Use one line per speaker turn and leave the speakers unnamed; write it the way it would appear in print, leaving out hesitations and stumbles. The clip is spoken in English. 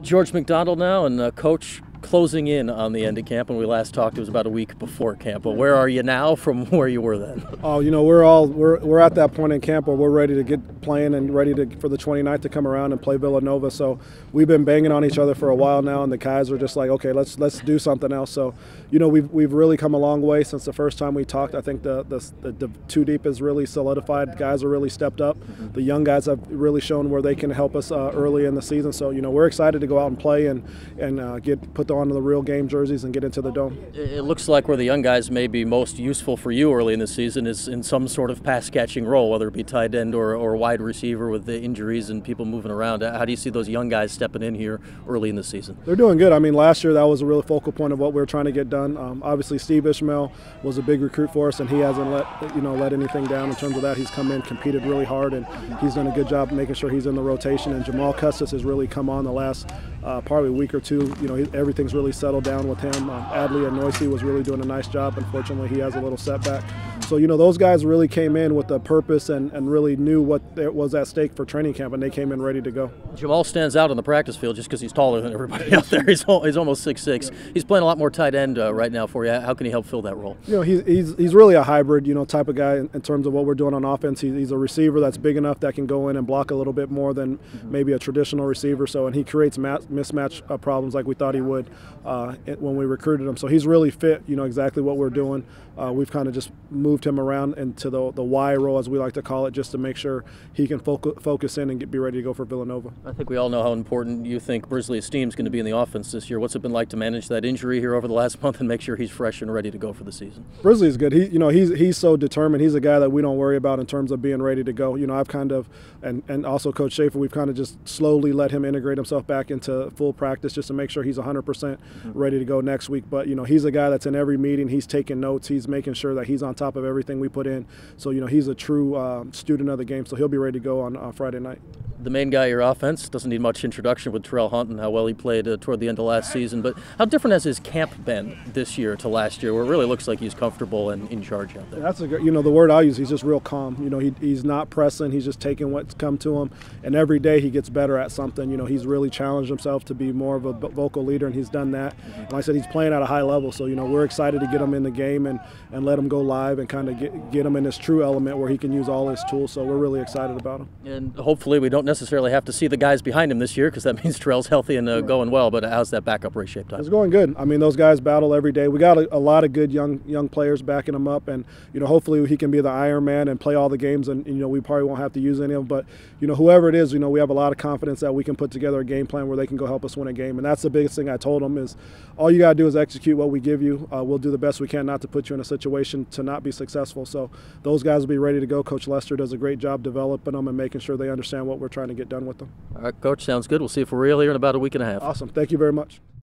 George McDonald now, and Coach closing in on the end of camp. When we last talked, it was about a week before camp. But where are you now from where you were then?
Oh, we're at that point in camp where we're ready to get playing and ready for the 29th to come around and play Villanova. So we've been banging on each other for a while now, and the guys are just like, okay, let's do something else. So we've really come a long way since the first time we talked. I think the two deep is really solidified. Guys are really stepped up. The young guys have really shown where they can help us early in the season. So we're excited to go out and play and put on the real game jerseys and get into the dome.
It looks like where the young guys may be most useful for you early in the season is in some sort of pass catching role, whether it be tight end or wide receiver with the injuries and people moving around. How do you see those young guys stepping in here early in the season?
They're doing good. I mean, last year that was a real focal point of what we were trying to get done. Obviously, Steve Ishmael was a big recruit for us, and he hasn't let anything down in terms of that. He's come in, competed really hard, and he's done a good job making sure he's in the rotation. And Jamal Custis has really come on the last probably a week or two. Everything's really settled down with him. Adley and Noisy was really doing a nice job. Unfortunately, he has a little setback. So, those guys really came in with a purpose and really knew what was at stake for training camp, and they came in ready to go.
Jamal stands out on the practice field just because he's taller than everybody out there. He's almost 6'6". He's playing a lot more tight end right now for you. How can he help fill that role?
He's really a hybrid, type of guy in terms of what we're doing on offense. He's a receiver that's big enough that can go in and block a little bit more than maybe a traditional receiver. So, and he creates mismatch problems like we thought he would when we recruited him. So he's really fit, exactly what we're doing. We've kind of just moved him around into the Y role, as we like to call it, just to make sure he can focus in and be ready to go for Villanova.
I think we all know how important you think Brisley Esteem's going to be in the offense this year. What's it been like to manage that injury here over the last month and make sure he's fresh and ready to go for the season?
Brisley's good. He's so determined. He's a guy that we don't worry about in terms of being ready to go. I've kind of, and also Coach Schaefer, we've kind of just slowly let him integrate himself back into full practice just to make sure he's 100% ready to go next week. But, he's a guy that's in every meeting. He's taking notes. He's making sure that he's on top of everything we put in. So, he's a true student of the game. So he'll be ready to go on Friday night.
The main guy of your offense doesn't need much introduction with Terrell Hunt and how well he played toward the end of last season. But how different has his camp been this year to last year, where it really looks like he's comfortable and in charge out there?
That's a good, the word I'll use. He's just real calm. He's not pressing. He's just taking what's come to him, and every day he gets better at something. He's really challenged himself to be more of a vocal leader, and he's done that. And like I said, he's playing at a high level. So we're excited to get him in the game and let him go live and kind of get him in this true element where he can use all his tools. So we're really excited about him.
And hopefully we don't necessarily have to see the guys behind him this year, because that means Terrell's healthy and going well. But how's that backup race shaped up?
It's going good. I mean, those guys battle every day. We got a lot of good young players backing him up, and hopefully he can be the Iron Man and play all the games. And we probably won't have to use any of them. But whoever it is, we have a lot of confidence that we can put together a game plan where they can go help us win a game. And that's the biggest thing I told them is all you got to do is execute what we give you. We'll do the best we can not to put you in a situation to not be successful. So those guys will be ready to go. Coach Lester does a great job developing them and making sure they understand what we're trying to get done with them.
All right, Coach, sounds good. We'll see if we're real here in about a week and a half.
Awesome. Thank you very much.